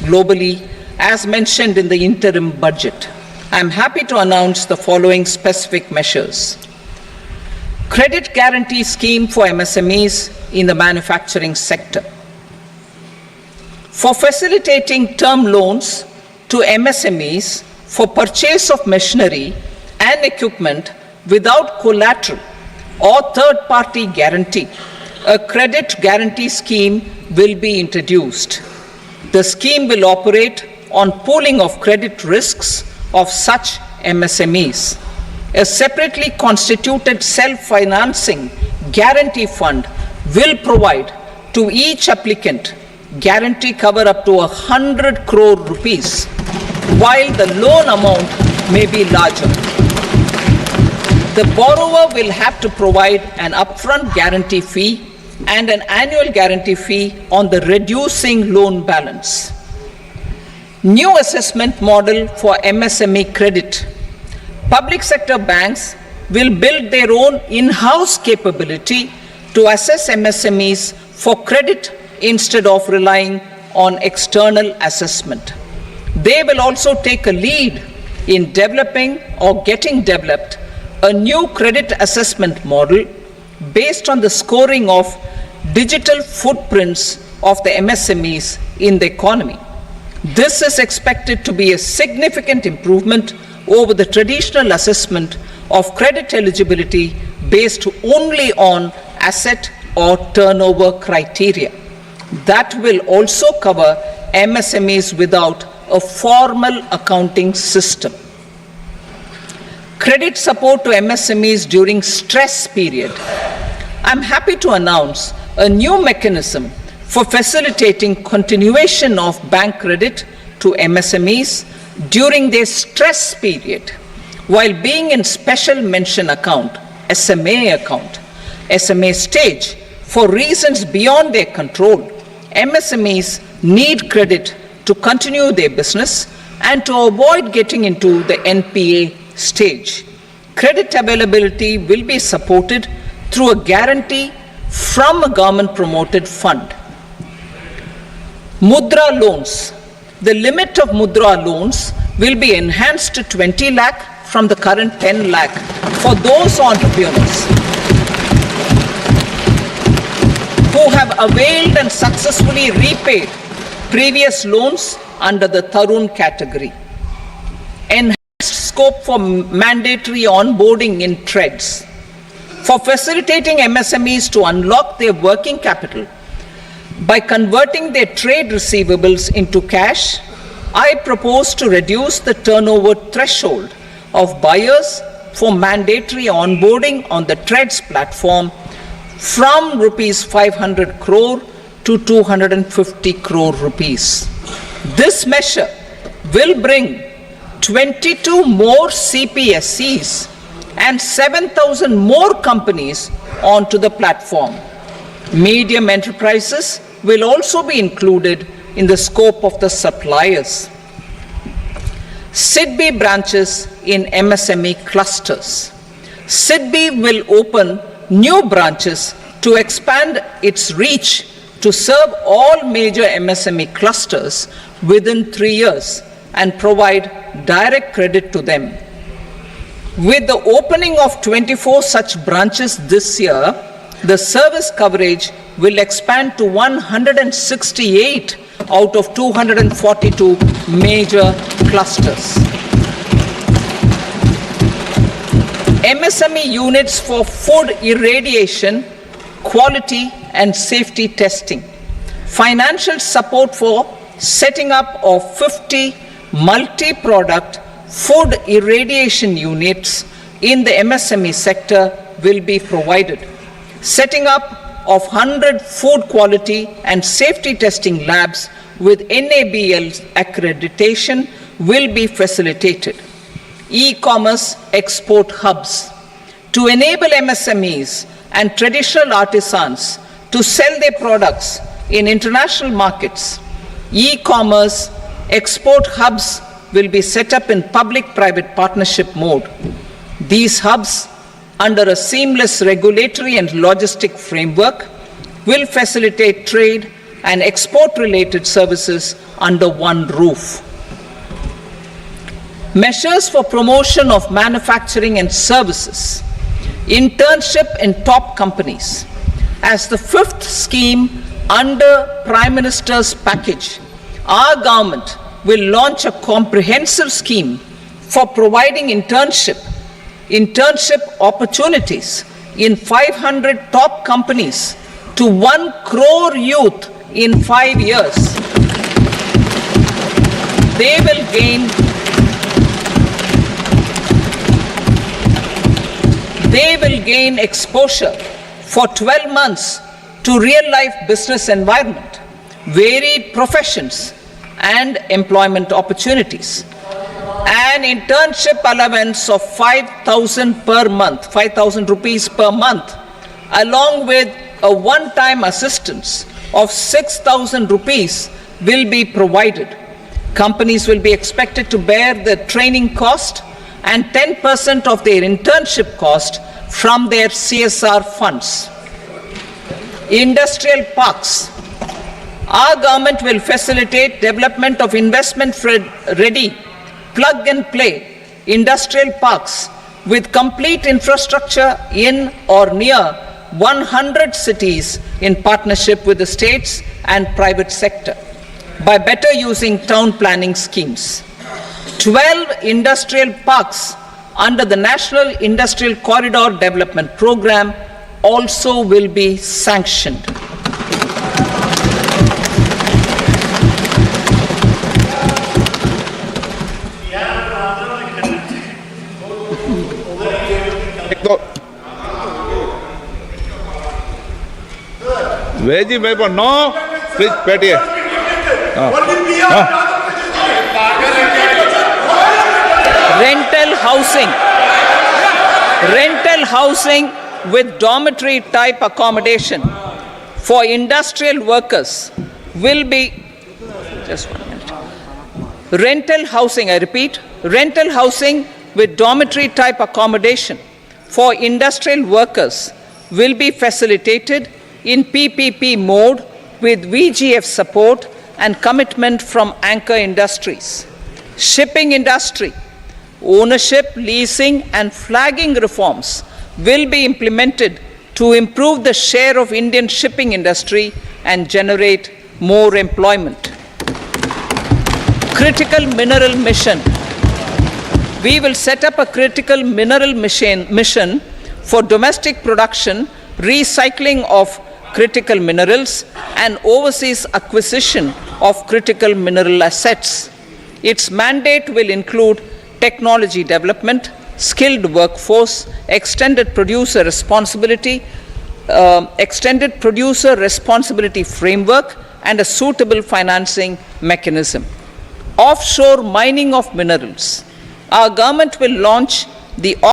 globally, as mentioned in the interim budget. I am happy to announce the following specific measures. Credit guarantee scheme for MSMEs in the manufacturing sector. For facilitating term loans to MSMEs for purchase of machinery and equipment without collateral or third-party guarantee, a credit guarantee scheme will be introduced. The scheme will operate on pooling of credit risks of such MSMEs. A separately constituted self-financing guarantee fund will provide to each applicant guarantee cover up to 100 crore rupees, while the loan amount may be larger. The borrower will have to provide an upfront guarantee fee and an annual guarantee fee on the reducing loan balance. New assessment model for MSME credit. Public sector banks will build their own in-house capability to assess MSMEs for credit instead of relying on external assessment. They will also take a lead in developing or getting developed a new credit assessment model based on the scoring of digital footprints of the MSMEs in the economy. This is expected to be a significant improvement over the traditional assessment of credit eligibility based only on asset or turnover criteria. That will also cover MSMEs without a formal accounting system. Credit support to MSMEs during stress period. I'm happy to announce a new mechanism for facilitating continuation of bank credit to MSMEs during their stress period while being in special mention account, SMA stage, for reasons beyond their control. MSMEs need credit to continue their business and to avoid getting into the NPA stage. Credit availability will be supported through a guarantee from a government-promoted fund. Mudra loans. The limit of Mudra loans will be enhanced to 20 lakh from the current 10 lakh for those entrepreneurs who have availed and successfully repaid previous loans under the Tarun category. Enhanced scope for mandatory onboarding in trades. For facilitating MSMEs to unlock their working capital by converting their trade receivables into cash, I propose to reduce the turnover threshold of buyers for mandatory onboarding on the trades platform from rupees 500 crore to 250 crore rupees. This measure will bring 22 more CPSCs and 7,000 more companies onto the platform. Medium enterprises will also be included in the scope of the suppliers. SIDBI branches in MSME clusters. SIDBI will open new branches to expand its reach to serve all major MSME clusters within 3 years and provide direct credit to them. With the opening of 24 such branches this year, the service coverage will expand to 168 out of 242 major clusters. MSME units for food irradiation, quality and safety testing. Financial support for setting up of 50 multi-product food irradiation units in the MSME sector will be provided. Setting up of 100 food quality and safety testing labs with NABL accreditation will be facilitated. E-commerce export hubs. To enable MSMEs and traditional artisans to sell their products in international markets, e-commerce export hubs will be set up in public-private partnership mode. These hubs, under a seamless regulatory and logistic framework, will facilitate trade and export-related services under one roof. Measures for promotion of manufacturing and services. Internship in top companies. As the fifth scheme under Prime Minister's package, our government will launch a comprehensive scheme for providing internship opportunities in 500 top companies to 1 crore youth in 5 years. They will gain exposure for 12 months to real-life business environment, varied professions, and employment opportunities. An internship allowance of 5,000 per month, 5,000 rupees per month, along with a one-time assistance of 6,000 rupees will be provided. Companies will be expected to bear the training cost and 10% of their internship cost from their CSR funds. Industrial parks. Our government will facilitate development of investment-ready, plug-and-play industrial parks with complete infrastructure in or near 100 cities in partnership with the states and private sector by better using town planning schemes. 12 industrial parks under the National Industrial Corridor Development Program also will be sanctioned. Veji paper, no. Please, Petty. Rental housing with dormitory type accommodation for industrial workers will be, just 1 minute. Rental housing, I repeat, rental housing with dormitory type accommodation for industrial workers will be facilitated in PPP mode with VGF support and commitment from anchor industries. Shipping industry, ownership, leasing and flagging reforms will be implemented to improve the share of Indian shipping industry and generate more employment. Critical mineral mission. We will set up a critical mineral mission for domestic production, recycling of critical minerals and overseas acquisition of critical mineral assets. Its mandate will include technology development, skilled workforce, extended producer responsibility framework, and a suitable financing mechanism. Offshore mining of minerals. Our government will launch the